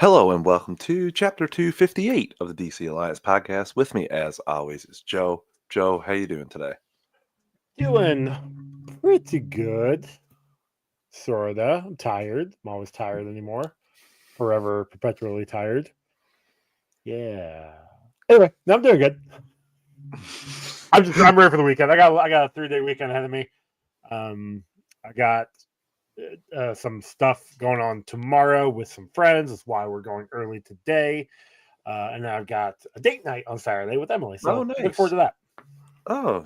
Hello and welcome to Chapter 258 of the DC Alliance podcast. With me, as always, is Joe. Joe, how you doing today? Doing pretty good. Sorta. I'm tired. I'm always tired anymore. Forever, perpetually tired. Yeah. Anyway, no, I'm doing good. I'm ready for the weekend. I got a 3-day weekend ahead of me. I got some stuff going on tomorrow with some friends. That's why we're going early today. And then I've got a date night on Saturday with Emily. Oh, So look forward nice. to that. Oh,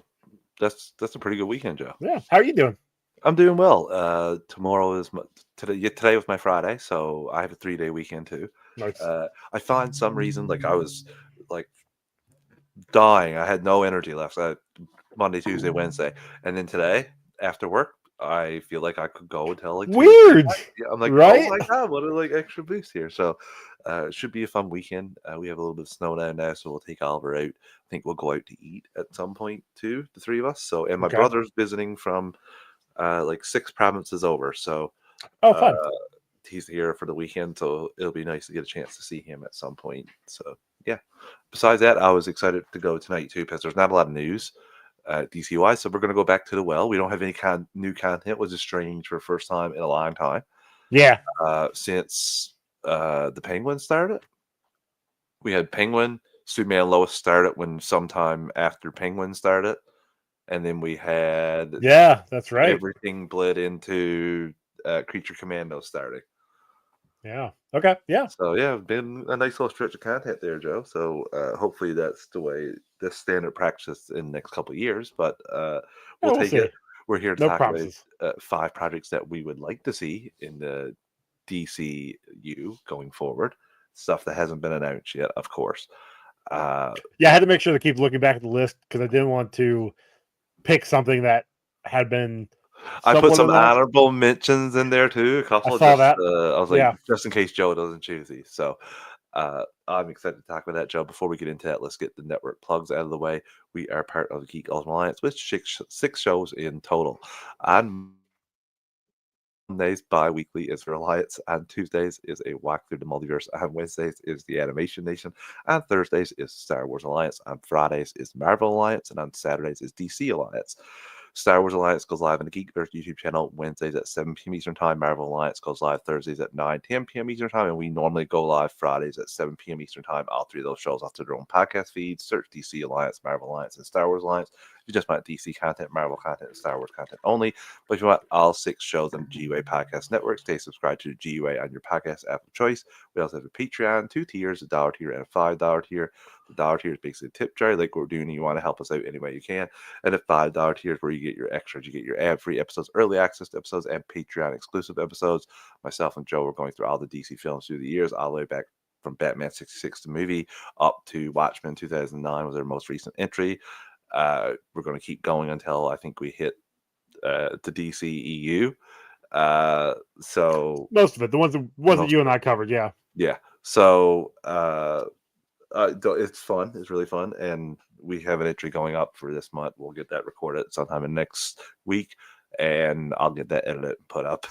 that's a pretty good weekend, Joe. Yeah. How are you doing? I'm doing well. Tomorrow is today was my Friday, so I have a 3-day weekend too. Nice. I find some reason like I was like dying. I had no energy left. Monday, Tuesday, Wednesday, and then today after work, I feel like I could go until like Tuesday Weird, night. Yeah, I'm like, oh right? my god, what a like extra boost here. So it should be a fun weekend. We have a little bit of snow down now, so we'll take Oliver out. I think we'll go out to eat at some point too, the three of us. So and my Okay. brother's visiting from like 6 provinces over. So Oh, uh fun. he's here for the weekend, so it'll be nice to get a chance to see him at some point. So yeah. Besides that, I was excited to go tonight too because there's not a lot of news DCUI. So we're going to go back to the well. We don't have any new content, which is strange for the first time in a long time Yeah. since the Penguin started. We had Penguin, Superman and Lois started when sometime after Penguin started. And then we had Yeah, that's right. everything bled into Creature Commando starting. Yeah. Okay. Yeah. So yeah, been a nice little stretch of content there, Joe. So hopefully that's the way this standard practice in the next couple of years. But Yeah, we'll we'll take it. see. We're here to No talk about promises. 5 projects that we would like to see in the DCU going forward. Stuff that hasn't been announced yet, of course. Yeah, I had to make sure to keep looking back at the list because I didn't want to pick something that had been I put somewhat some announced. honorable mentions in there too. A I couple saw just that. I was like, Yeah. just in case Joe doesn't choose these. So I'm excited to talk about that, Joe. Before we get into that, let's get the network plugs out of the way. We are part of the Geek Ultimate Alliance with six shows in total. On Mondays, bi-weekly is for Alliance. On Tuesdays is a walk through the multiverse. On Wednesdays is the Animation Nation. On Thursdays is Star Wars Alliance. On Fridays is Marvel Alliance. And on Saturdays is DC Alliance. Star Wars Alliance goes live on the Geekverse YouTube channel Wednesdays at 7 p.m. Eastern Time. Marvel Alliance goes live Thursdays at 10 p.m. Eastern Time. And we normally go live Fridays at 7 p.m. Eastern Time. All three of those shows after their own podcast feeds. Search DC Alliance, Marvel Alliance, and Star Wars Alliance. If you just want DC content, Marvel content, and Star Wars content only. But if you want all 6 shows on the GUA Podcast Network, stay subscribed to the GUA on your podcast app of choice. We also have a Patreon, 2 tiers, a $1 tier and a $5 tier. The $1 tier is basically a tip jar, like we're doing. You want to help us out any way you can. And the $5 tier is where you get your extras. You get your ad-free episodes, early access to episodes, and Patreon exclusive episodes. Myself and Joe were going through all the DC films through the years, all the way back from Batman 66 the movie up to Watchmen 2009 was our most recent entry. We're going to keep going until I think we hit the DCEU. So Most of it. The ones that you and I covered. Yeah. yeah. So it's fun. It's really fun, and we have an entry going up for this month. We'll get that recorded sometime in next week, and I'll get that edited and put up.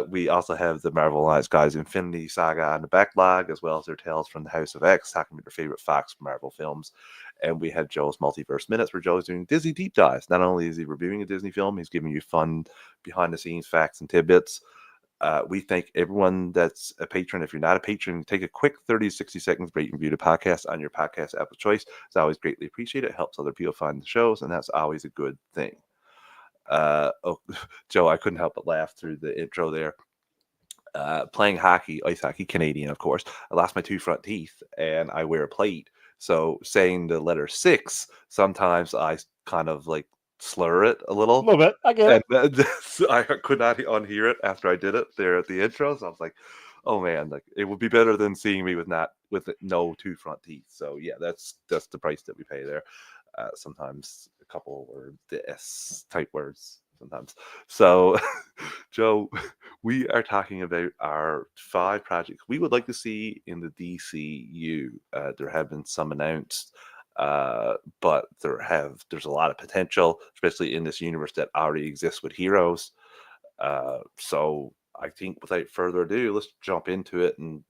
We also have the Marvel Alliance Guys Infinity Saga on the backlog, as well as their Tales from the House of X, talking about their favorite Fox Marvel films. And we have Joe's Multiverse Minutes, where Joe's doing Disney deep dives. Not only is he reviewing a Disney film, he's giving you fun behind the scenes facts and tidbits. We thank everyone that's a patron. If you're not a patron, take a quick 30 to 60 seconds break and review the podcast on your podcast app of choice. It's always greatly appreciated. It helps other people find the shows, and that's always a good thing. Oh, Joe, I couldn't help but laugh through the intro there. Playing hockey, ice hockey, Canadian, of course. I lost my 2 front teeth, and I wear a plate. So saying the letter 6, sometimes I kind of like slur it a A little. little bit. I get And it. I could not unhear it after I did it there at the intro. So I was like, "Oh man, like it would be better than seeing me with no 2 front teeth." So yeah, that's the price that we pay there. Sometimes a couple or the S type words sometimes. So, Joe, we are talking about our 5 projects we would like to see in the DCU. There have been some announced. But there's a lot of potential, especially in this universe that already exists with heroes. So I think without further ado, let's jump into it and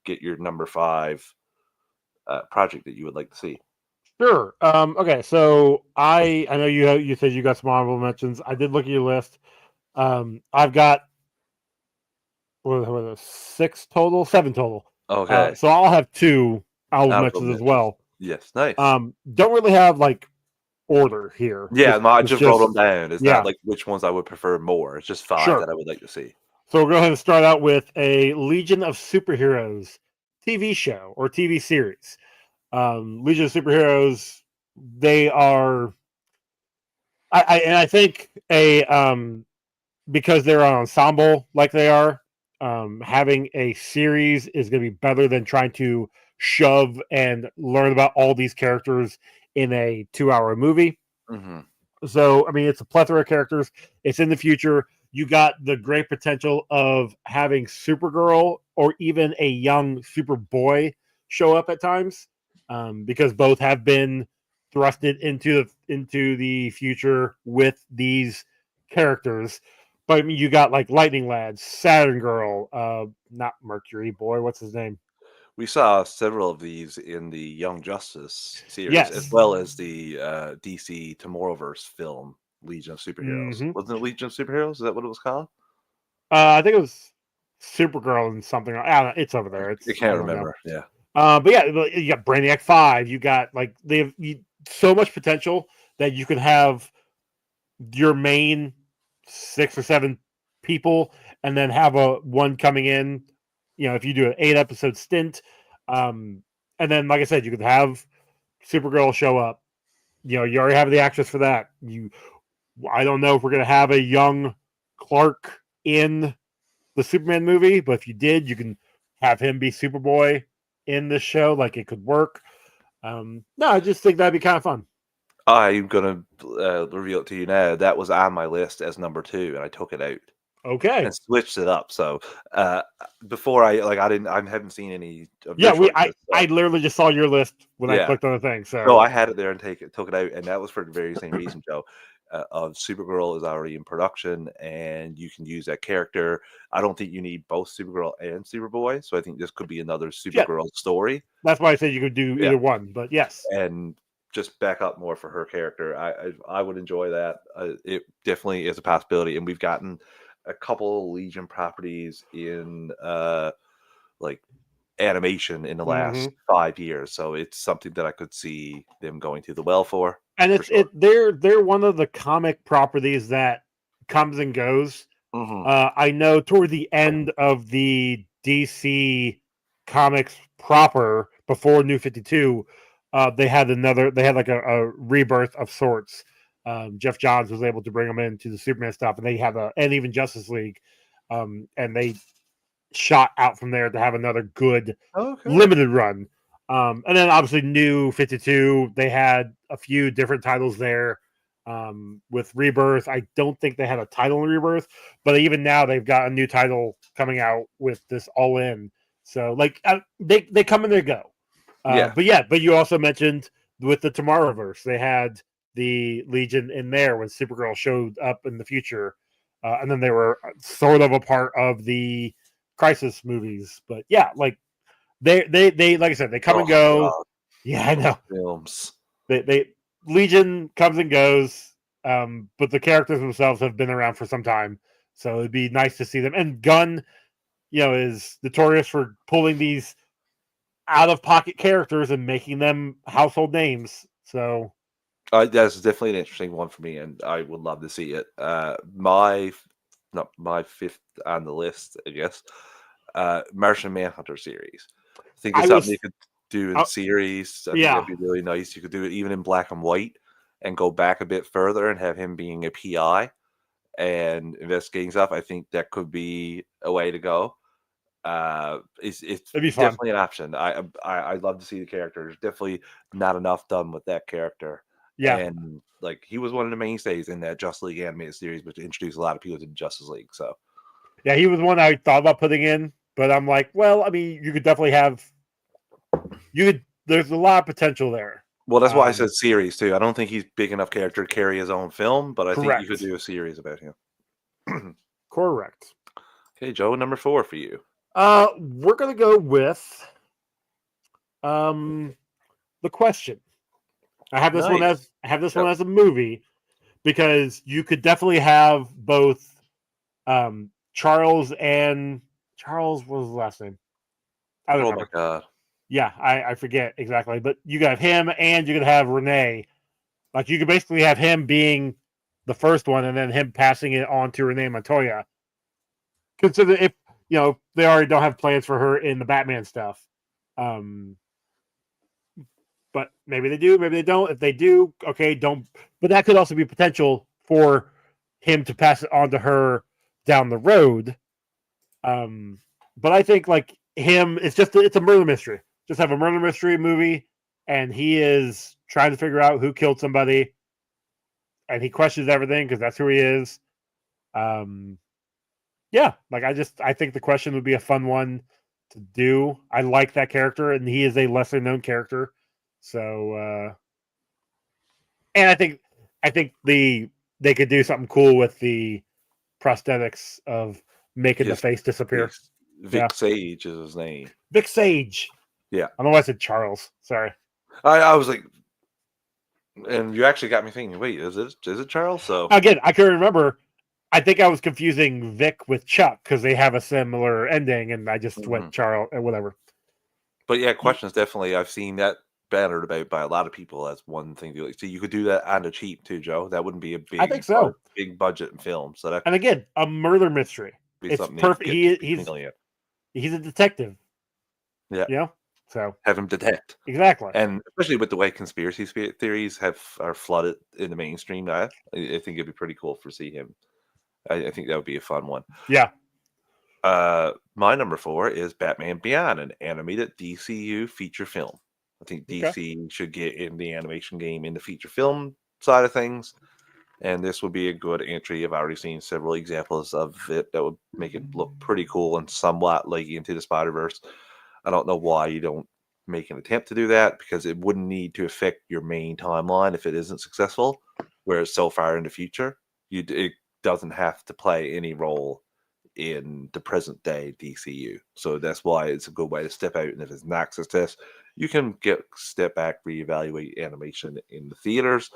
get your number 5 project that you would like to see. Sure. Okay. So I know you said you got some honorable mentions. I did look at your list. I've got what was it, 7 total. Okay. So I'll have 2 honorable Honorable mentions as mentions. well. Yes, nice. Don't really have like order here. Yeah, no, I It's just wrote them down. It's not yeah, like which ones I would prefer more. It's just 5 sure. that I would like to see. So we'll go ahead and start out with a Legion of Superheroes TV show or TV series. Legion of Superheroes, they are, I think because they're an ensemble like they are, having a series is going to be better than trying to shove and learn about all these characters in a 2-hour movie. Mm-hmm. So, I mean, it's a plethora of characters. It's in the future. You got the great potential of having Supergirl or even a young Superboy show up at times, because both have been thrusted into the future with these characters. But I mean, you got like Lightning Lads, Saturn Girl, not Mercury Boy. What's his name? We saw several of these in the Young Justice series, as Yes. well as the DC Tomorrowverse film, Legion of Superheroes. Mm-hmm. Wasn't it Legion of Superheroes? Is that what it was called? I think it was Supergirl and something. I don't know. It's over there. I It's I can't don't know. remember. Yeah. But yeah, you got Brainiac 5. You got like they have so much potential that you could have your main 6 or 7 people, and then have a one coming in. You know, if you do an 8-episode stint, and then like I said, you could have Supergirl show up. You know, you already have the actress for that. I don't know if we're gonna have a young Clark in the Superman movie, but if you did, you can have him be Superboy in this show. Like it could work. No, I just think that'd be kind of fun. I'm gonna reveal it to you now. That was on my list as number 2, and I took it out Okay. and switched it up. So uh, before I haven't seen any of Yeah, your choices. I literally just saw your list when I Yeah. clicked on the thing. So No, I had it there and took it out, and that was for the very same reason, Joe. Of Supergirl is already in production, and you can use that character. I don't think you need both Supergirl and Superboy, so I think this could be another Supergirl story. That's why I said you could do either one. But yes, and just back up more for her character. I would enjoy that. It definitely is a possibility, and we've gotten a couple Legion properties in like animation in the last 5 years, so it's something that I could see them going to the well for. And for sure. they're one of the comic properties that comes and goes. Mm-hmm. I know toward the end of the DC comics proper, before New 52, they had like a rebirth of sorts. Jeff Johns was able to bring them into the Superman stuff, and they have and even Justice League, and they shot out from there to have another good limited run. And then obviously New 52, they had a few different titles there. With Rebirth, I don't think they had a title in Rebirth, but even now they've got a new title coming out with this All In. So like they come and they go. But you also mentioned with the Tomorrowverse, they had the Legion in there when Supergirl showed up in the future, and then they were sort of a part of the Crisis movies. But yeah, like they like I said, they come and go. God. Yeah, I know. Films. They Legion comes and goes, but the characters themselves have been around for some time, so it'd be nice to see them. And Gunn, is notorious for pulling these out of pocket characters and making them household names. So That's definitely an interesting one for me, and I would love to see it. Not my 5th on the list, I guess. Martian Manhunter series. I think it's something you could do in series. I think that'd be really nice. You could do it even in black and white and go back a bit further and have him being a PI and investigating stuff. I think that could be a way to go. It's definitely an option. I'd love to see the character. There's definitely not enough done with that character. Yeah. And like he was one of the mainstays in that Justice League animated series, which introduced a lot of people to Justice League. So yeah, he was one I thought about putting in, but I'm like, well, I mean, you could definitely there's a lot of potential there. Well, that's why I said series too. I don't think he's big enough character to carry his own film, but I think you could do a series about him. Correct. Okay, Joe, number 4 for you. We're gonna go with the question. I have this one Nice. as a movie because you could definitely have both Charles and Charles. What was his last name? I don't Oh my remember. god. Yeah, I forget exactly, but you could have him and you could have Renee. Like you could basically have him being the first one and then him passing it on to Renee Montoya. Consider if they already don't have plans for her in the Batman stuff. But maybe they do, maybe they don't. If they do, okay, don't. But that could also be potential for him to pass it on to her down the road. But I think like him, it's a murder mystery. Just have a murder mystery movie, and he is trying to figure out who killed somebody, and he questions everything because that's who he is. Yeah, like I think the question would be a fun one to do. I like that character, and he is a lesser known character. So, and I think they could do something cool with the prosthetics of making the His face disappear. face. Yeah, Vic Sage is his name. Vic Sage. Yeah. I don't know why I said Charles. Sorry. I was like, and you actually got me thinking. Wait, is it Charles? So Again, I couldn't remember. I think I was confusing Vic with Chuck because they have a similar ending, and I just went Charles and whatever. But yeah, questions definitely. I've seen that bannered about by a lot of people as one thing to like. So you could do that on the cheap too, Joe. That wouldn't be a I think so. big budget film. So that And again, a murder mystery. be It's something perfect. he's He's a detective. yeah. So Have him detect exactly, and especially with the way conspiracy theories are flooded in the mainstream. I think it'd be pretty cool for see him. I think that would be a fun one. Yeah. My number 4 is Batman Beyond, an animated DCU feature film. I think DC should get in the animation game in the feature film side of things, and this would be a good entry. I've already seen several examples of it that would make it look pretty cool and somewhat like Into the Spider-Verse. I don't know why you don't make an attempt to do that because it wouldn't need to affect your main timeline if it isn't successful, where it's so far in the future. It doesn't have to play any role in the present day DCU. So that's why it's a good way to step out. And if it's not success, you can step back, reevaluate animation in the theaters.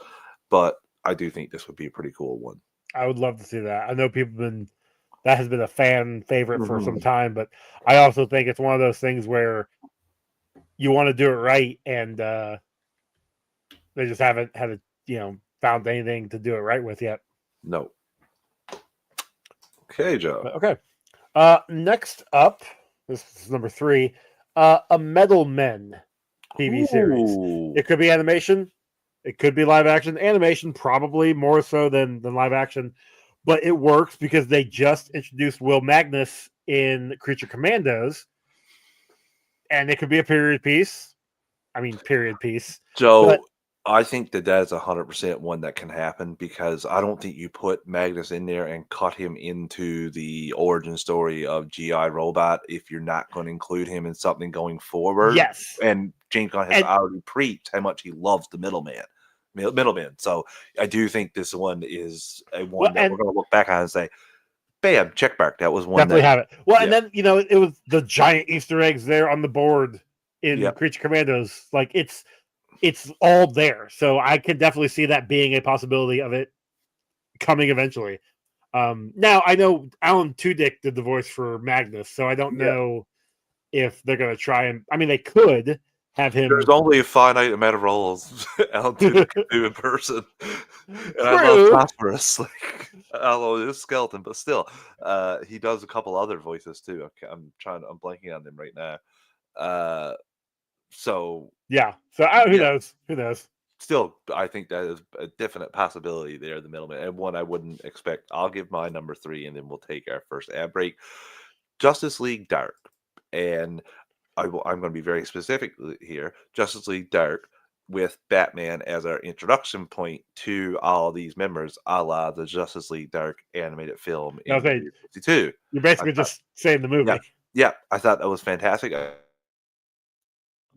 But I do think this would be a pretty cool one. I would love to see that. I know that has been a fan favorite for some Mhm. time, but I also think it's one of those things where you want to do it right, and they just haven't had found anything to do it right with yet. No. Okay, Joe. But okay. Next up, this is number 3. A Metal Men TV series. Ooh. It could be animation. It could be live action. Animation probably more so than live action, but it works because they just introduced Will Magnus in Creature Commandos, and it could be a period piece. I mean, period piece. Joe, But I think that is 100% one that can happen because I don't think you put Magnus in there and cut him into the origin story of GI Robot if you're not going to include him in something going forward. yes, And James Gunn has already preached how much he loves the middleman. So I do think this one is a one that we're going to look back on and say, bam, check mark. That was one definitely that have it. Well, and then it was the giant Easter eggs there on the board in Creature Commandos. Like it's all there, so I could definitely see that being a possibility of it coming eventually. Now I know Alan Tudyk did the voice for Magnus, so I don't know if they're going to try and. I mean, they could have him. There's only a finite amount of roles Alan Tudyk can do in person, and I love Phosphorus. Like, although it's skeleton, but still, he does a couple other voices too. Okay, I'm blanking on them right now. So yeah. So who knows? Who knows? Still, I think that is a definite possibility there, the middleman, and one I wouldn't expect. I'll give my number 3, and then we'll take our first ad break. Justice League Dark, and I'm going to be very specific here. Justice League Dark with Batman as our introduction point to all these members, a la the Justice League Dark animated film in 1952. You're basically just saying the movie. Yeah, I thought that was fantastic.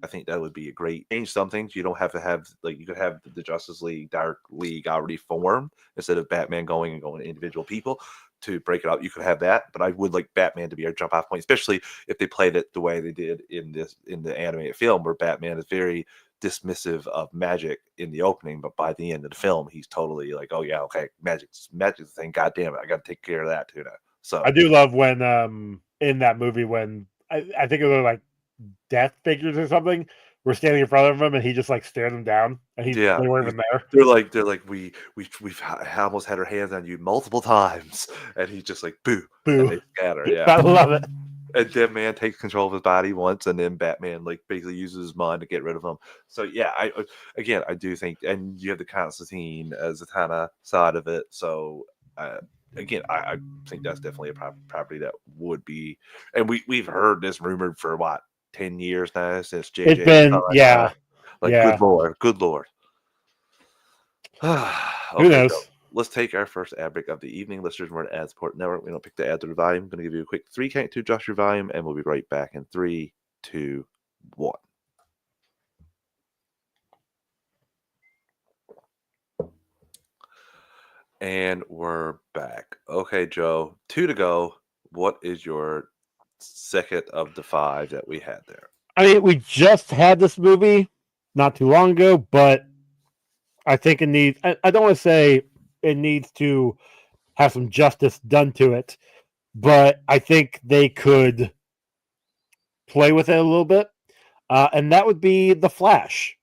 I think that would be a great change. Some things you don't have to have, like you could have the Justice League Dark League already formed instead of Batman going to individual people. to break it up, you could have that. But I would like Batman to be our jump off point, especially if they played it the way they did in the animated film, where Batman is very dismissive of magic in the opening, but by the end of the film, he's totally like, "Oh yeah, okay, magic's the thing. God damn it, I got to take care of that too now." So I do love when in that movie when I think it was like death figures or something were standing in front of him and he just like stared them down and yeah, they weren't even there. they're like we've almost had our hands on you multiple times, and he's just like boo, and Boo. they scatter. Yeah, I love it. and Dead Man takes control of his body once, and then Batman like basically uses his mind to get rid of him. So yeah, I do think, and you have the Constantine as a kind of side of it. So uh, again, I think that's definitely a property that would be, and we've heard this rumored for what 10 years now since It's JJ been time. Like yeah. good lord. Who Okay, so knows? let's take our first ad break of the evening. Listeners, we're an ad support network. We don't pick the ad to the volume. I'm going to give you a quick 3 count to adjust your volume, and we'll be right back in 3, 2, 1. And we're back. Okay, Joe, 2 to go. What is your second of the 5 that we had there? I mean, we just had this movie not too long ago, but I think it needs. I don't want to say it needs to have some justice done to it, but I think they could play with it a little bit, and that would be the Flash.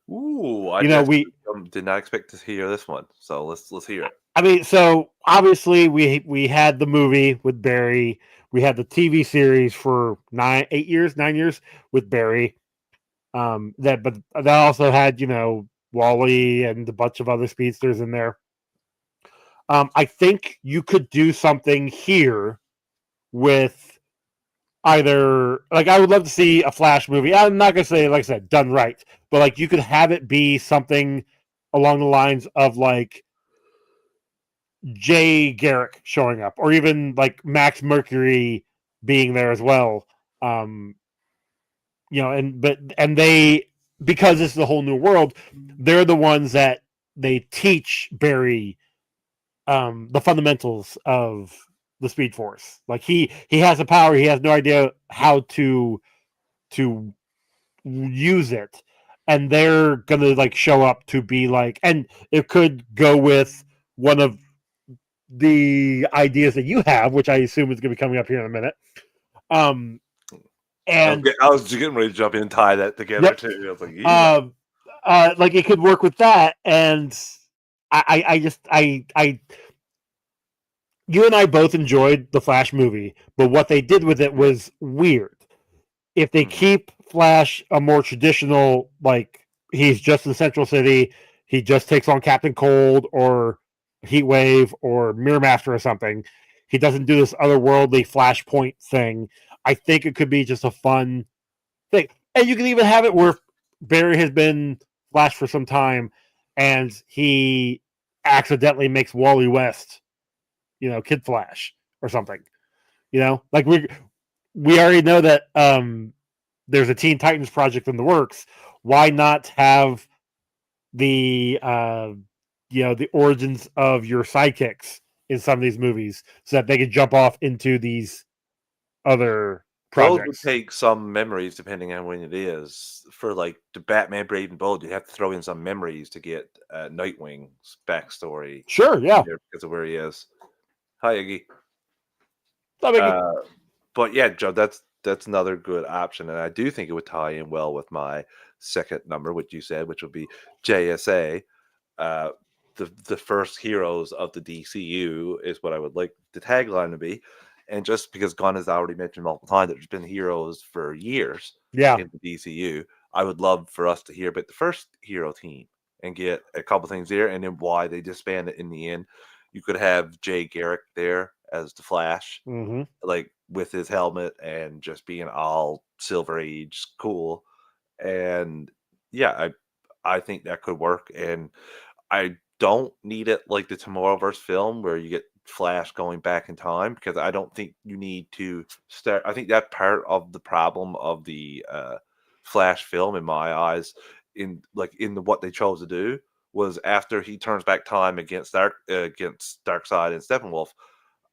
Ooh, I You know, actually we. did not expect to hear this one. So let's hear it. I mean, so obviously we had the movie with Barry. We had the TV series for 9 years with Barry. But that also had Wally and a bunch of other speedsters in there. I think you could do something here with either like I would love to see a Flash movie. I'm not gonna say like I said done right, but like you could have it be something along the lines of like Jay Garrick showing up, or even like Max Mercury being there as well. Um, and they because this is a whole new world, they're the ones that they teach Barry the fundamentals of the Speed Force. Like he has the power, he has no idea how to use it, and they're gonna like show up to be like, and it could go with one of the ideas that you have, which I assume is going to be coming up here in a minute. And I was just getting ready to jump in and tie that together yep. too. I was like, yeah. Like it could work with that, and I you and I both enjoyed the Flash movie, but what they did with it was weird. If they keep Flash a more traditional, like he's just in Central City, he just takes on Captain Cold or Heatwave or Mirror Master or something. He doesn't do this otherworldly Flashpoint thing. I think it could be just a fun thing. And you can even have it where Barry has been Flash for some time and he accidentally makes Wally West, Kid Flash or something. Like we already know that there's a Teen Titans project in the works. Why not have the the origins of your sidekicks in some of these movies so that they can jump off into these other Those would projects? take some memories depending on when it is. For like the Batman Brave and Bold, you have to throw in some memories to get Nightwing's backstory. Sure, yeah. Because of where he is. Hi, Iggy. That make it, But yeah, Joe, that's another good option, and I do think it would tie in well with my second number, which you said, which would be JSA. The first heroes of the DCU is what I would like the tagline to be. And just because Gunn has already mentioned multiple times that there's been heroes for years yeah. in the DCU, I would love for us to hear about the first hero team and get a couple things there, and then why they disbanded in the end. You could have Jay Garrick there as the Flash, Mm-hmm. like with his helmet and just being all Silver Age cool. And yeah, I think that could work. And I don't need it like the Tomorrowverse film where you get Flash going back in time, because I don't think you need to start. I think that part of the problem of the Flash film, in my eyes, in what they chose to do, was after he turns back time against Darkseid and Steppenwolf.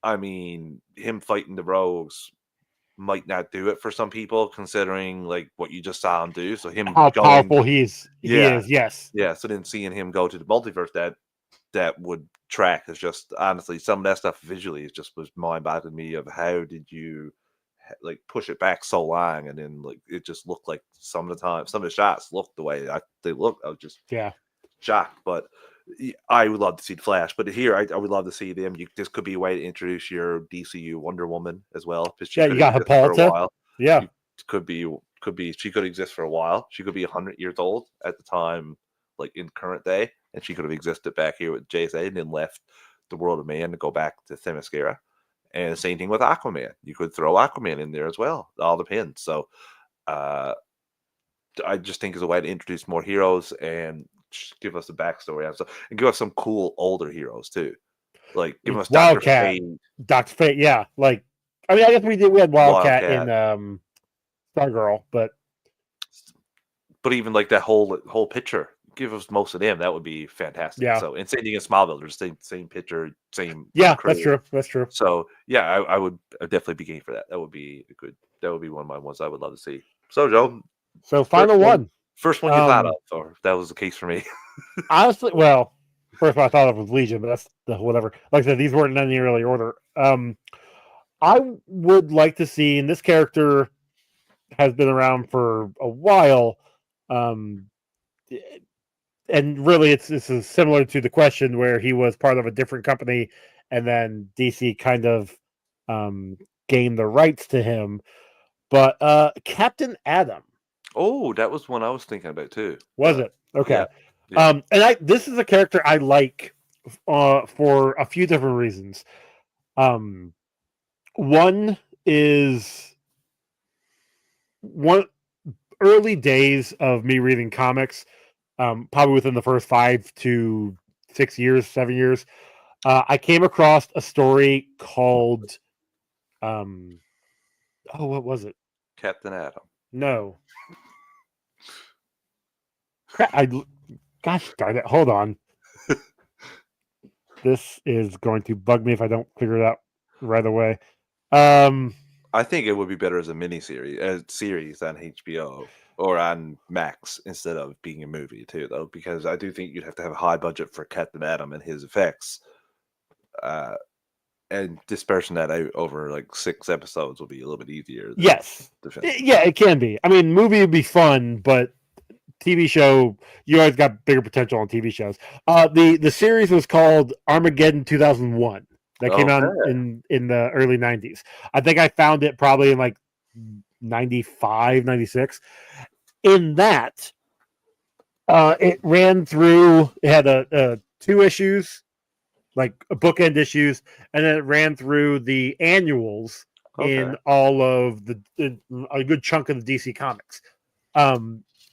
I mean, him fighting the rogues might not do it for some people, considering like what you just saw him do. So him How going, powerful he is. Yes. yeah. So then seeing him go to the multiverse, that would track is just honestly some of that stuff visually is just was mind boggling me of how did you like push it back so long and then like it just looked like some of the time some of the shots looked the way they looked. I was just Yeah. shocked, but I would love to see the Flash. But here, I would love to see them. This could be a way to introduce your DCU Wonder Woman as well, because she Yeah, could you got exist for a Hippolyta. while. Yeah. She could be she could exist for a while. She could be 100 years old at the time, like in current day, and she could have existed back here with JSA and then left the world of man to go back to Themyscira. And the same thing with Aquaman. You could throw Aquaman in there as well. It all depends. So uh, I just think is a way to introduce more heroes and just give us a backstory and stuff, and give us some cool older heroes too. Like give us Doctor Wildcat. Fate, Dr. Fate, yeah. Like, I mean, I guess we had Wildcat in Stargirl, but even like that whole picture. Give us most of them. That would be fantastic. yeah. So, and same thing in Smallville. There's same picture, same Yeah, creator. that's true. So yeah, I'd definitely be game for that. That would be good. That would be one of my ones I would love to see. So Joe, So final one. First one you thought of, or that was the case for me. Honestly, well, first one I thought of was Legion, but that's the whatever. Like I said, these weren't in any early order. I would like to see, and this character has been around for a while, and really, this is similar to the question where he was part of a different company, and then DC kind of gained the rights to him. But Captain Atom. Oh, that was one I was thinking about too. Was it? Okay. Yeah. And this is a character I like for a few different reasons. One is early days of me reading comics, probably within the first 5 to 6 years, 7 years, I came across a story called, what was it? Captain Atom. No. Gosh darn it! Hold on. This is going to bug me if I don't figure it out right away. I think it would be better as a series on HBO or on Max instead of being a movie too, though, because I do think you'd have to have a high budget for Captain Atom and his effects, and dispersing that out over like 6 episodes will be a little bit easier. Yes, yeah, it can be. I mean, movie would be fun, but TV show, you always got bigger potential on TV shows. The series was called Armageddon 2001. That came out in the early 90s. I think I found it probably in like 95, 96. In that, it ran through, it had a 2 issues, like bookend issues, and then it ran through the annuals in all of a good chunk of the DC comics.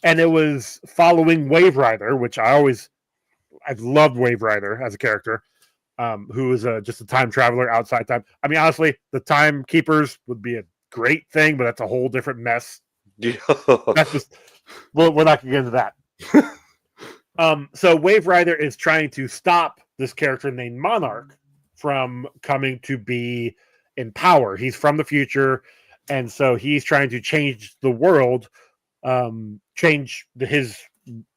And it was following Wave Rider, which I've loved Wave Rider as a character. Who is just a time traveler outside time. I mean, honestly, the Time Keepers would be a great thing, but that's a whole different mess. Yeah. That's just, we're not going to get into that. So Wave Rider is trying to stop this character named Monarch from coming to be in power. He's from the future, and so he's trying to change the world, change his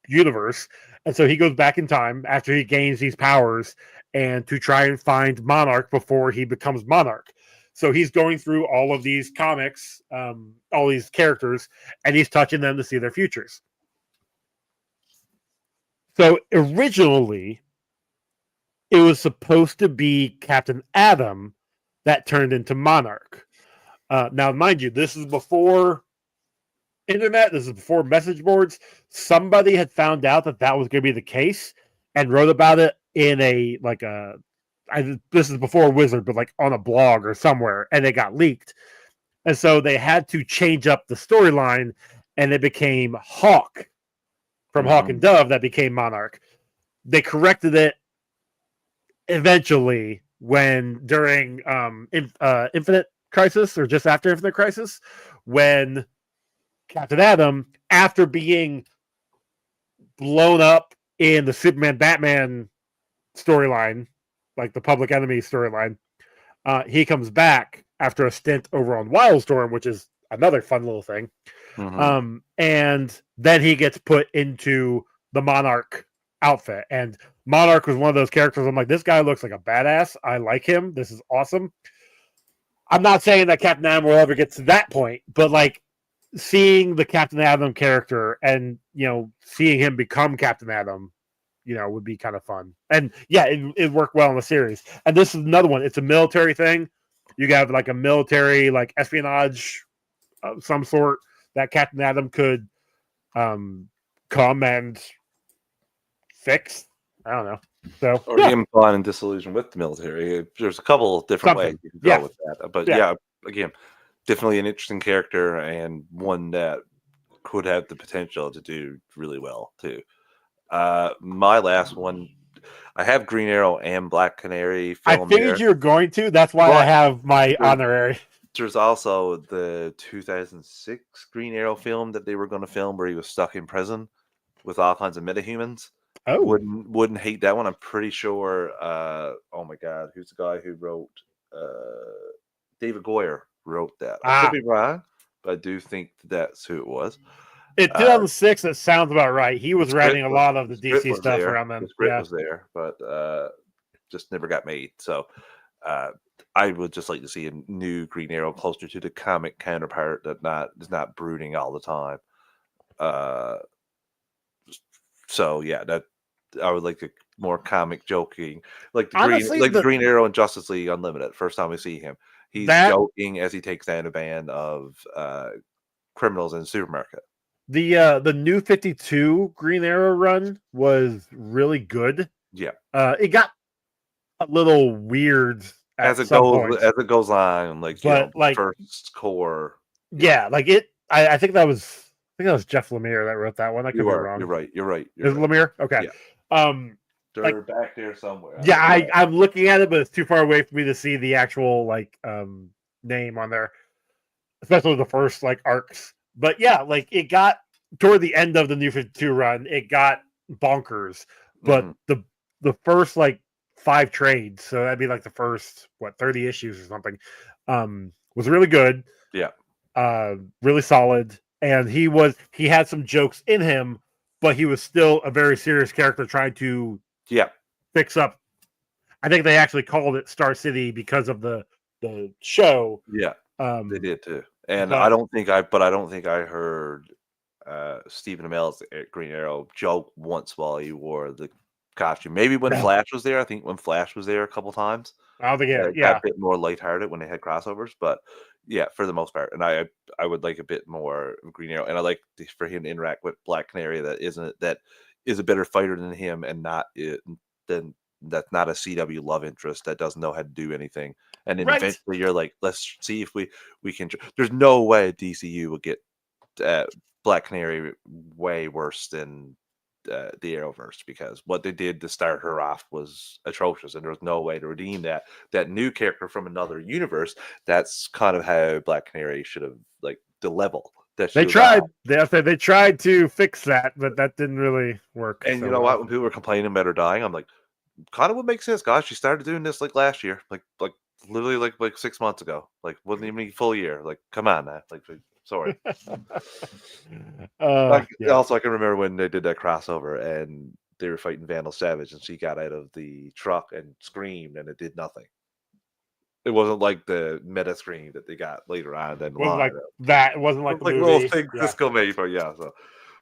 universe. And so he goes back in time after he gains these powers and to try and find Monarch before he becomes Monarch. So he's going through all of these comics, all these characters, and he's touching them to see their futures. So originally, it was supposed to be Captain Atom that turned into Monarch. Now, mind you, this is before internet. This is before message boards. Somebody had found out that was going to be the case and wrote about it in this is before Wizard, but like on a blog or somewhere, and it got leaked. And so they had to change up the storyline, and it became Hawk from Hawk and Dove that became Monarch. They corrected it eventually during Infinite Crisis, or just after Infinite Crisis, when Captain Atom, after being blown up in the Superman Batman storyline, like the Public Enemy storyline, He comes back after a stint over on Wildstorm, which is another fun little thing. And then he gets put into the Monarch outfit. And Monarch was one of those characters. I'm like, this guy looks like a badass. I like him. This is awesome. I'm not saying that Captain Atom will ever get to that point, but like seeing the Captain Atom character and, seeing him become Captain Atom, would be kind of fun. And yeah, it worked well in the series. And this is another one. It's a military thing. You got like a military, like espionage of some sort that Captain Atom could come and fix. I don't know. So, or him fun and disillusion with the military. There's a couple different ways you can go with that. But again, definitely an interesting character and one that could have the potential to do really well too. My last one, I have Green Arrow and Black Canary. I figured you were going to. That's why I have my honorary. There's also the 2006 Green Arrow film that they were going to film where he was stuck in prison with all kinds of metahumans. Oh, wouldn't hate that one. I'm pretty sure. Oh my God, who's the guy who wrote? David Goyer wrote that. I could be wrong, but I do think that's who it was. In 2006, it sounds about right. He was writing a lot of the DC stuff around then. The script was there, but just never got made. So I would just like to see a new Green Arrow closer to the comic counterpart that is not brooding all the time. So yeah, that I would like a more comic joking, like the Green Arrow in Justice League Unlimited. First time we see him, he's joking as he takes down a band of criminals in a supermarket. The New 52 Green Arrow run was really good. Yeah, it got a little weird as it goes on, like first core. Yeah, like it. I think that was Jeff Lemire that wrote that one. I could be wrong. You're right. Is it Lemire? Okay. Yeah. They're back there somewhere. Yeah, I'm looking at it, but it's too far away for me to see the actual name on there, especially the first arcs. But yeah, it got toward the end of the New 52 run, it got bonkers. But the first 5 trades, so that'd be the first 30 issues or something, was really good. Yeah. Really solid. And he had some jokes in him, but he was still a very serious character trying to fix up. I think they actually called it Star City because of the show. Yeah, they did too. And I don't think I heard Stephen Amell's Green Arrow joke once while he wore the costume. Maybe when Flash was there. I think when Flash was there a couple times. I think it got a bit more lighthearted when they had crossovers, but yeah, for the most part. And I would like a bit more of Green Arrow, and I like for him to interact with Black Canary that is a better fighter than him, and that's not a CW love interest that doesn't know how to do anything. And then eventually you're like, let's see if we can. There's no way DCU will get Black Canary way worse than the Arrowverse, because what they did to start her off was atrocious, and there was no way to redeem that new character from another universe. That's kind of how Black Canary should have the level that they tried. They tried to fix that, but that didn't really work. And you know what? When people were complaining about her dying, I'm like, kind of would make sense. Gosh, she started doing this last year, literally 6 months ago. Wasn't even a full year. Come on, man. Sorry. Also, I can remember when they did that crossover and they were fighting Vandal Savage, and she got out of the truck and screamed, and it did nothing. It wasn't like the meta scream that they got later on. Then it wasn't like that. It wasn't like the movie. Little thing Cisco made for So,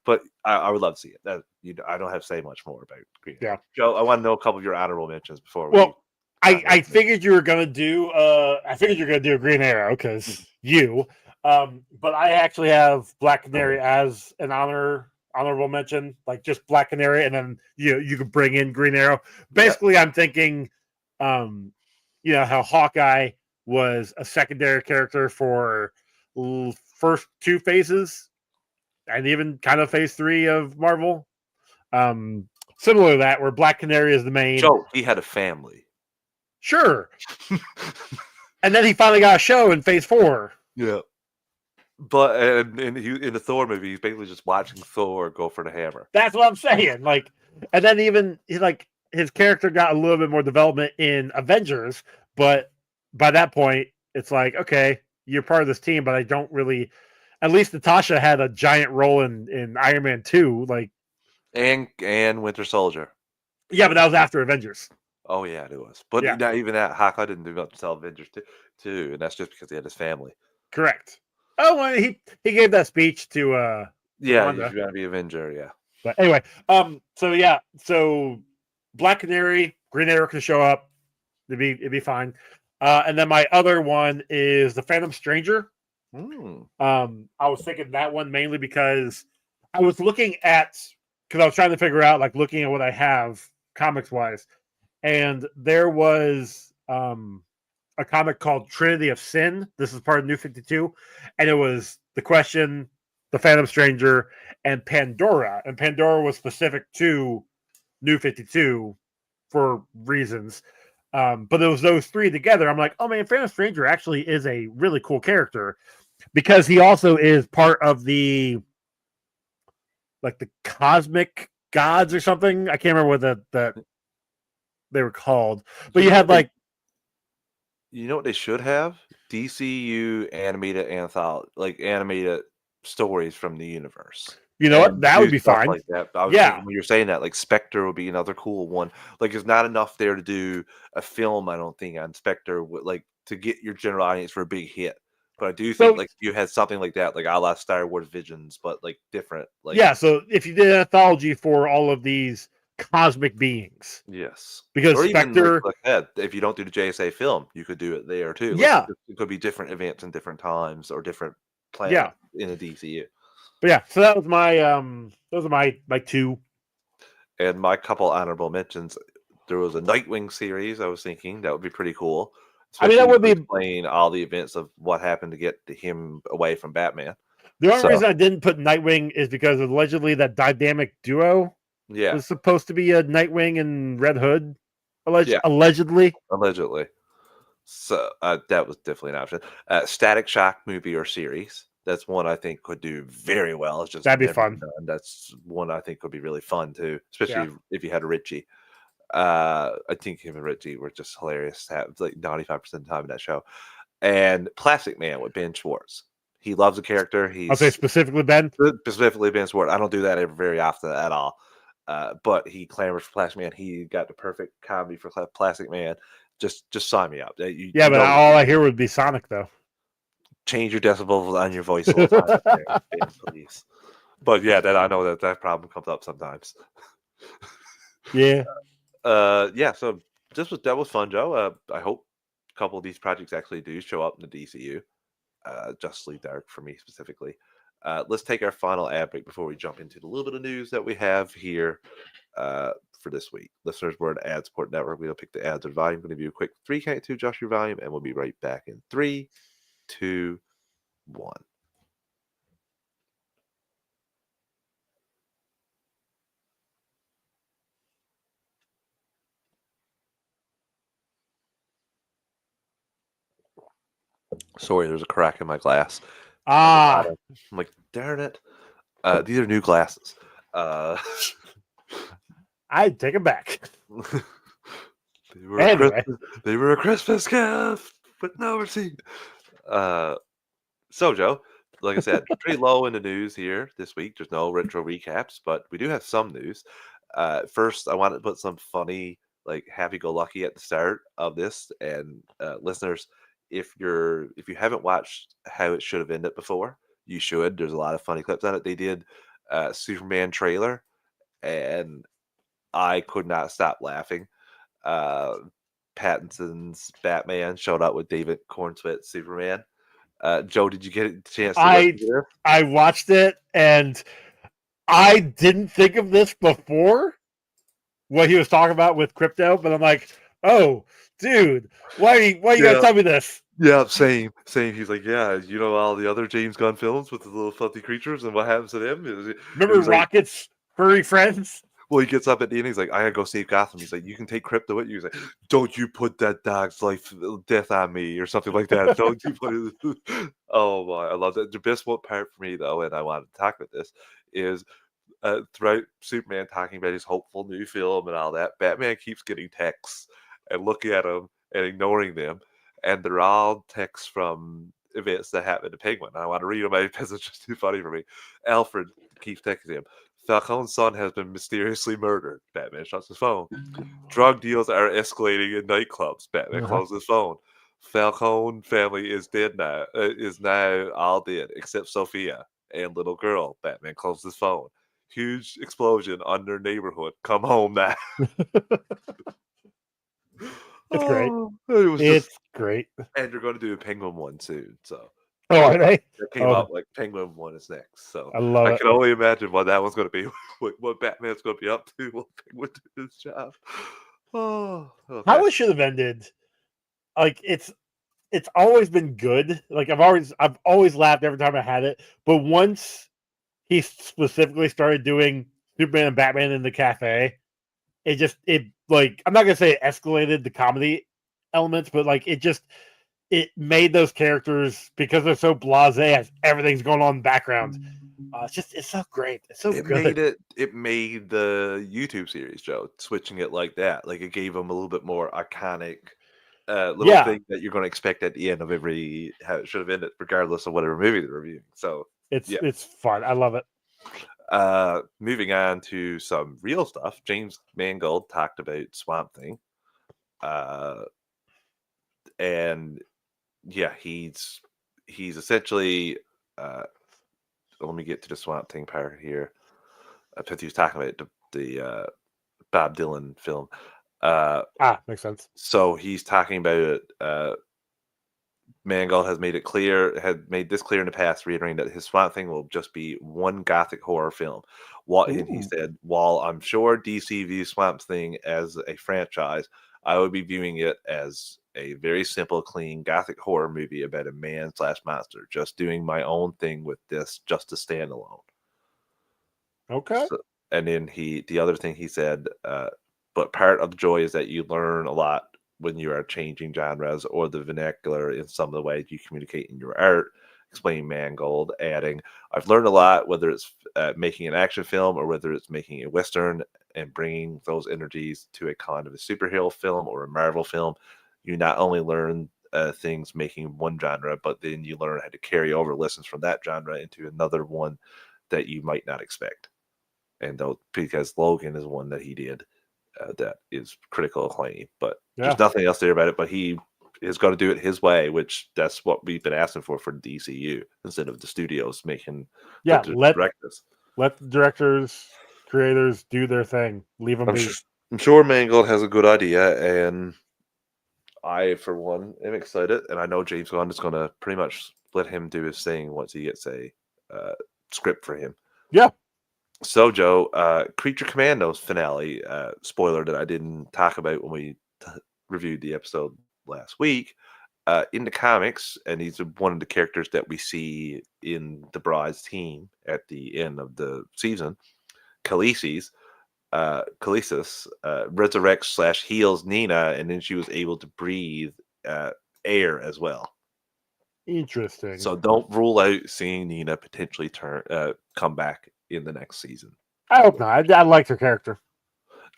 but I would love to see it. That I don't have to say much more about Green. Yeah, Joe, I want to know a couple of your honorable mentions before. I figured you were gonna do. I figured you're gonna do a Green Arrow because you. But I actually have Black Canary as an honorable mention, just Black Canary, and then you could bring in Green Arrow. Basically, I'm thinking, how Hawkeye was a secondary character for first 2 phases, and even kind of phase 3 of Marvel. Similar to that, where Black Canary is the main. So he had a family. Sure. And then he finally got a show in phase 4. Yeah. But in the Thor movie, he's basically just watching Thor go for the hammer. That's what I'm saying. And then even his character got a little bit more development in Avengers, but by that point, it's like, okay, you're part of this team, but I don't really. At least Natasha had a giant role in Iron Man 2. Like, and Winter Soldier. yeah, but that was after Avengers. Oh yeah, it was. But Yeah, not even that. Hawkeye didn't do much until Avengers too, and that's just because he had his family. correct. Oh, well, he gave that speech to Yeah, if Wanda. you want to be Avenger, yeah. But anyway, so yeah, so Black Canary, Green Arrow can show up. It'd be fine. And then my other one is the Phantom Stranger. I was thinking that one mainly because I was looking at because I was trying to figure out looking at what I have comics wise, and there was a comic called Trinity of Sin. This is part of New 52, and it was the Question, the Phantom Stranger, and Pandora. And Pandora was specific to New 52 for reasons. But it was those three together. I'm like, oh man, Phantom Stranger actually is a really cool character because he also is part of the cosmic gods or something. I can't remember what that they were called. But you had you know what they should have? DCU animated animated stories from the universe. you know what? And That do would be stuff fine. like that. I was Yeah. thinking when you're saying that, like Spectre would be another cool one. Like, there's not enough there to do a film, I don't think, on Spectre, to get your general audience for a big hit. But I do think, So like, you had something like that, like a la Star Wars Visions, but like different. Like, yeah, so if you did an anthology for all of these cosmic beings, yes. because Or even like Spectre, that, if you don't do the JSA film, you could do it there too. Like, yeah, it could be different events in different times or different yeah, planets in a DCU. but yeah. So that was my those are my two. And my couple honorable mentions, there was a Nightwing series. I was thinking that would be pretty cool, I mean, that especially would to be explain all the events of what happened to get him away from Batman. the only So reason I didn't put Nightwing is because allegedly that dynamic duo yeah, was supposed to be a Nightwing and Red Hood, yeah, allegedly. allegedly. So that was definitely an option. Static Shock movie or series. That's one I think could do very well. It's just That'd be never been fun. done. That's one I think could be really fun too, Yeah, especially if you had a Richie. I think him and Richie were just hilarious to have like 95% of the time in that show. And Plastic Man with Ben Schwartz. He loves the character. I'll say He's specifically Ben. specifically Ben Schwartz. I don't do that ever very often at all. But he clamors for Plastic Man. He got the perfect comedy for Plastic Man. Just sign me up. You Yeah, but know, all I hear would be Sonic though. change your decibels on your voice a little time there, Ben, please. But yeah, that I know that problem comes up sometimes. Yeah. Yeah. So that was fun, Joe. I hope a couple of these projects actually do show up in the DCU. Justly Dark for me specifically. Let's take our final ad break before we jump into the little bit of news that we have here for this week. Listeners, we're an ad support network. We don't pick the ads or volume. I'm going to do a quick 3 count to adjust your volume, and we'll be right back in 3, 2, 1. Sorry, there's a crack in my glass. Ah, I'm like, darn it. These are new glasses. I'd take it back. They were Anyway. they were a Christmas gift, but no receipt. So Joe, like I said, pretty low in the news here this week. There's no retro recaps, but we do have some news. First, I wanted to put some funny, like happy-go-lucky at the start of this. And listeners, if you haven't watched How It Should Have Ended before, you should. There's a lot of funny clips on it. They did Superman trailer, and I could not stop laughing. Uh, Pattinson's Batman showed up with David Cornsweet's Superman. Joe, did you get a chance to listen to this? I watched it and I didn't think of this before what he was talking about with crypto, but I'm like, oh, dude, why you gotta tell me this? Yeah, same. He's like, yeah, you know all the other James Gunn films with the little filthy creatures and what happens to them? Remember Like, Rocket's furry friends? well, he gets up at the end. He's like, I gotta go save Gotham. He's like, you can take crypto with you. He's like, don't you put that dog's death on me or something like that. Don't you put it. Oh my, I love that. The best one part for me though, and I wanted to talk about this, is throughout Superman talking about his hopeful new film and all that, Batman keeps getting texts and looking at them and ignoring them. and they're all texts from events that happened to Penguin. I want to read them out because it's just too funny for me. Alfred keeps texting him. Falcone's son has been mysteriously murdered. Batman shuts his phone. Drug deals are escalating in nightclubs. Batman closes his phone. Falcone family is dead now. Is now all dead except Sophia and little girl. Batman closes his phone. Huge explosion under neighborhood. Come home now. It's great. It was It's just, great. and they're going to do a Penguin one soon. So Oh, are they? that came Oh, out like Penguin one is next. So I love I it. can only imagine what that one's going to be. What Batman's going to be up to. What Penguin do his job. Oh, okay. How it should have ended. Like it's always been good. Like I've always laughed every time I had it. But once he specifically started doing Superman and Batman in the cafe, it like I'm not gonna say it escalated the comedy elements, but like it made those characters, because they're so blasé as everything's going on in the background. It's so great. It's so good. It made the YouTube series, Joe, switching it like that. Like it gave them a little bit more iconic little thing that you're going to expect at the end of every how it should have ended, regardless of whatever movie they're reviewing. So it's fun. I love it. Moving on to some real stuff. James Mangold talked about Swamp Thing. And yeah, he's essentially let me get to the Swamp Thing part here. Because he was talking about the Bob Dylan film. Makes sense. So he's talking about it. Mangold has made this clear in the past, reiterating that his Swamp Thing will just be one gothic horror film. He said, while I'm sure DC views Swamp Thing as a franchise, I would be viewing it as a very simple, clean gothic horror movie about a man/monster, just doing my own thing with this, just to stand alone. Okay. So, and then the other thing he said, but part of the joy is that you learn a lot when you are changing genres or the vernacular in some of the ways you communicate in your art, explained Mangold, adding, I've learned a lot, whether it's making an action film or whether it's making a Western and bringing those energies to a kind of a superhero film or a Marvel film. You not only learn things making one genre, but then you learn how to carry over lessons from that genre into another one that you might not expect. And because Logan is one that he did that is critical acclaim, but there's nothing else there about it. But he is going to do it his way, which that's what we've been asking for DCU instead of the studios making. Let the directors, creators do their thing. Leave them be. I'm sure Mangold has a good idea, and I, for one, am excited. And I know James Gunn is going to pretty much let him do his thing once he gets a script for him. Yeah. So, Joe, Creature Commandos finale, spoiler that I didn't talk about when we reviewed the episode last week. In the comics, and he's one of the characters that we see in the Bride's team at the end of the season, Khaleesi's, Khaleesi's resurrects / heals Nina, and then she was able to breathe air as well. Interesting. So don't rule out seeing Nina potentially come back in the next season. I hope not. I liked her character.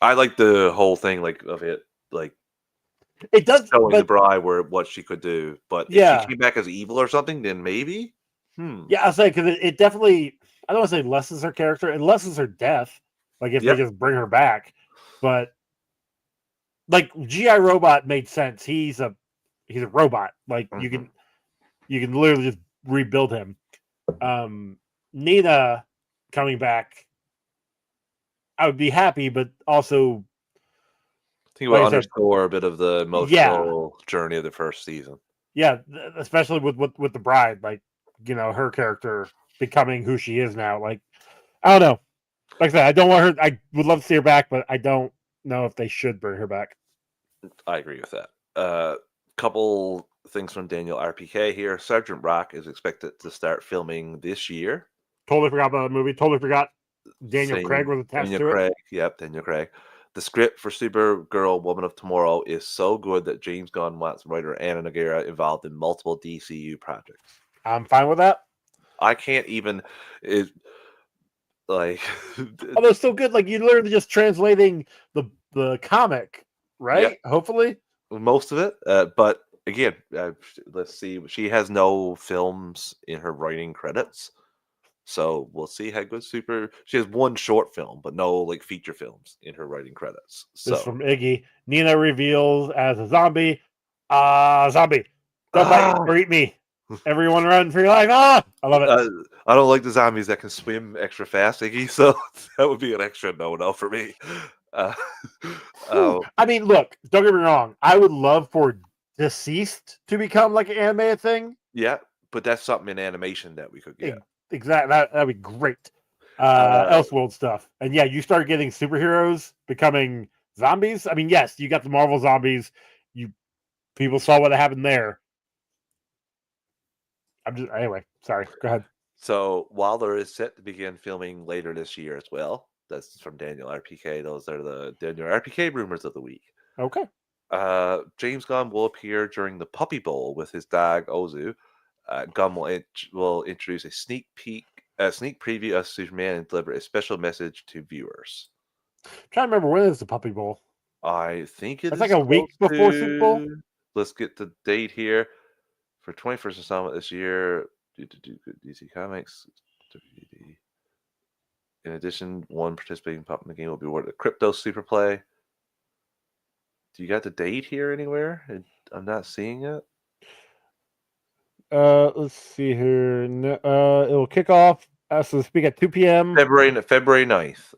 I like the whole thing, of it, it does showing the Bride what she could do. But if she came back as evil or something, then maybe. Yeah, I'll say, because it definitely, I don't want to say lessens her character. It lessens her death. Like if they just bring her back, but like G.I. Robot made sense. He's a robot. Like you can literally just rebuild him. Nina coming back, I would be happy, but also I think it would underscore a bit of the emotional journey of the first season. Yeah, especially with the Bride, like, her character becoming who she is now. Like, I don't know. Like I said, I don't want her. I would love to see her back, but I don't know if they should bring her back. I agree with that. Couple things from Daniel RPK here. Sergeant Rock is expected to start filming this year. Totally forgot about the movie. Totally forgot Daniel Craig was attached to it. Yep, Daniel Craig. The script for Supergirl Woman of Tomorrow is so good that James Gunn wants writer Anna Nogueira involved in multiple DCU projects. I'm fine with that. I can't even... Although still good, like you learn just translating the comic, right? Yeah. Hopefully, most of it, but again, let's see. She has no films in her writing credits, so we'll see how good Super. She has one short film, but no like feature films in her writing credits. This is So, from Iggy. Nina reveals as a zombie. Zombie. Don't bite ah, or eat me. Everyone run for your life. I love it. I don't like the zombies that can swim extra fast, Iggy. So that would be an extra no for me. Uh, uh, I mean, look, don't get me wrong. I would love for Deceased to become like an animated thing. yeah, but that's something in animation that we could get. Exactly. That'd be great. Uh, Elseworld stuff. And yeah, you start getting superheroes becoming zombies. I mean, yes, you got the Marvel zombies. You people saw what happened there. Anyway, sorry. Go ahead. so Wilder is set to begin filming later this year as well. That's from Daniel RPK. Those are the Daniel RPK rumors of the week. Okay. James Gunn will appear during the Puppy Bowl with his dog Ozu. Gunn will introduce a sneak preview of Superman and deliver a special message to viewers. I'm trying to remember when is the Puppy Bowl. I think it It's is like a week close before Super Bowl. Let's get the date here for 21st installment this year. DC Comics. WD. In addition, one participating pup in the game will be awarded a Crypto Super Play. Do you got the date here anywhere? I'm not seeing it. Let's see here. No, it will kick off so to speak at 2 p.m. February 9th.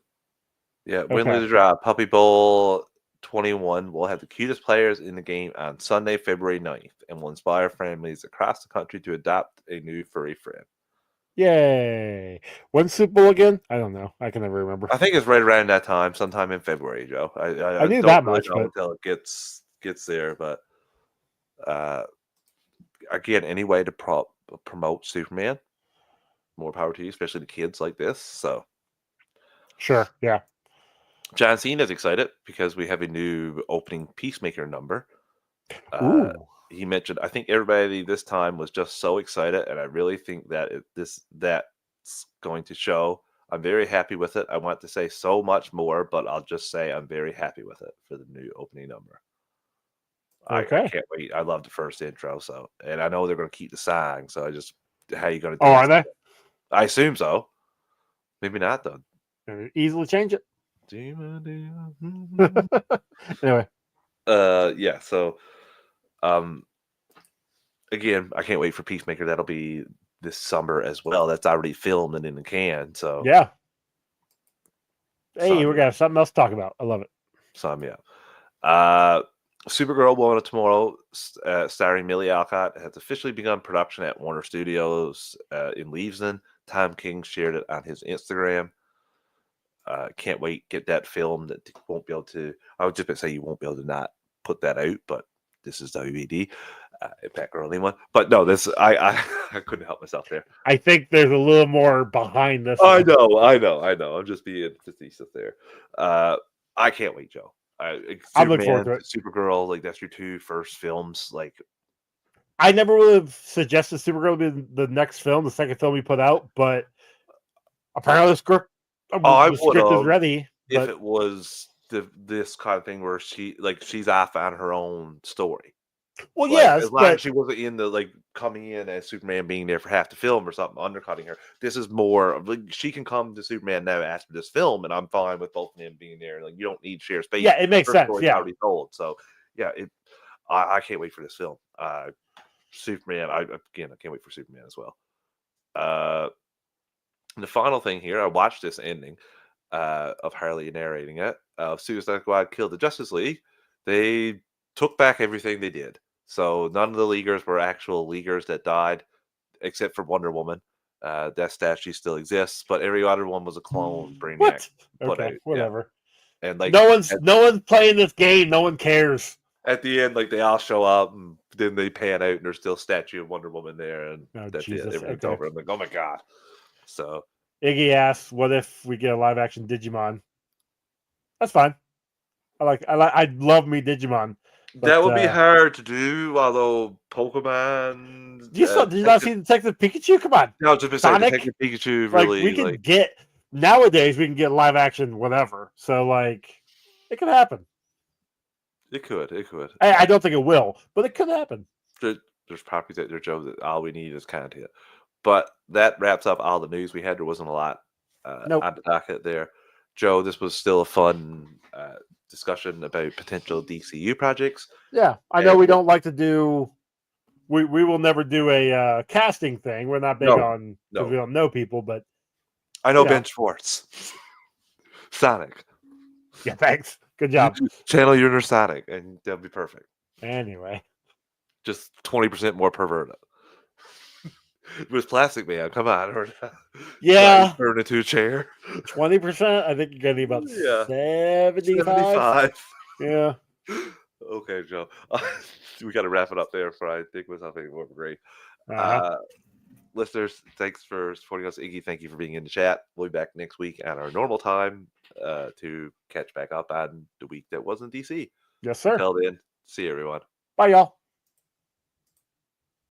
Yeah, win, Okay. lose, or draw. Puppy Bowl 21 will have the cutest players in the game on Sunday, February 9th, and will inspire families across the country to adopt a new furry friend. Yay. When's Super Bowl again? I don't know. I can never remember. I think it's right around that time, sometime in February, Joe. I knew don't that really much, know but until it gets there, but again, any way to promote Superman, more power to you, especially the kids like this. So sure, yeah. John Cena's excited because we have a new opening Peacemaker number. Ooh. He mentioned, I think everybody this time was just so excited, and I really think that that's going to show. I'm very happy with it. I want to say so much more, but I'll just say I'm very happy with it for the new opening number. I Okay. can't wait. I love the first intro, so and I know they're going to keep the song. So how are you going to? Oh, are they? I assume so. Maybe not though. Easily change it. Mm-hmm. Anyway. Yeah. So, again, I can't wait for Peacemaker. That'll be this summer as well. That's already filmed and in the can. So yeah. Hey, we're gonna have something else to talk about. I love it. Supergirl Woman Tomorrow, starring Millie Alcott, has officially begun production at Warner Studios in Leavesden. Tom King shared it on his Instagram. Can't wait, get that film. That won't be able to. I was just going to say you won't be able to not put that out, but this is WBD, Batgirl one. But no, this I couldn't help myself there. I think there's a little more behind this. I know. I'm just being facetious there. I can't wait, Joe. I'm looking forward to it. Supergirl, like that's your two first films. Like, I never would have suggested Supergirl be the next film, the second film we put out, but apparently the script is ready. If it was this kind of thing where she's off on her own story. Well, yes, as long as she wasn't in the coming in as Superman being there for half the film or something, undercutting her. This is more of she can come to Superman now after this film, and I'm fine with both of them being there. Like you don't need share space. Yeah, it makes sense. Yeah, already told. So yeah, I can't wait for this film. Superman. I can't wait for Superman as well. The final thing here, I watched this ending of Harley narrating it. Suicide Squad killed the Justice League. They took back everything they did. So none of the Leaguers were actual Leaguers that died, except for Wonder Woman. That statue still exists, but every other one was a clone. What? Okay, whatever. Yeah. And no one's playing this game. No one cares. At the end, they all show up, and then they pan out, and there's still a statue of Wonder Woman there, and that's it. Everything's over. I'm like, oh my god. So Iggy asks, "What if we get a live action Digimon?" That's fine. I love me Digimon. But, that would be hard to do, although Pokemon. Did you not see Detective Pikachu? Come on. No, just Sonic? Detective Pikachu really. We can get nowadays. We can get live action whatever. So it could happen. It could. I don't think it will, but it could happen. there's properties out there, Joe, that all we need is content. But that wraps up all the news we had. There wasn't a lot Nope. on the docket there. Joe, this was still a fun discussion about potential DCU projects. Yeah, I know we don't like to do. We will never do a casting thing. We're not big on because we don't know people. But I know Ben Schwartz, Sonic. Yeah, thanks. Good job. Channel your inner Sonic, and that'll be perfect. Anyway, just 20% more perverted. It was Plastic Man. Come on, yeah, turn into a chair. 20%. I think you're getting about 75. Yeah. Okay, Joe. We got to wrap it up there before I think myself any more great. Listeners, thanks for supporting us. Iggy, thank you for being in the chat. We'll be back next week at our normal time to catch back up on the week that wasn't DC. Yes, sir. Until then, see you, everyone. Bye, y'all.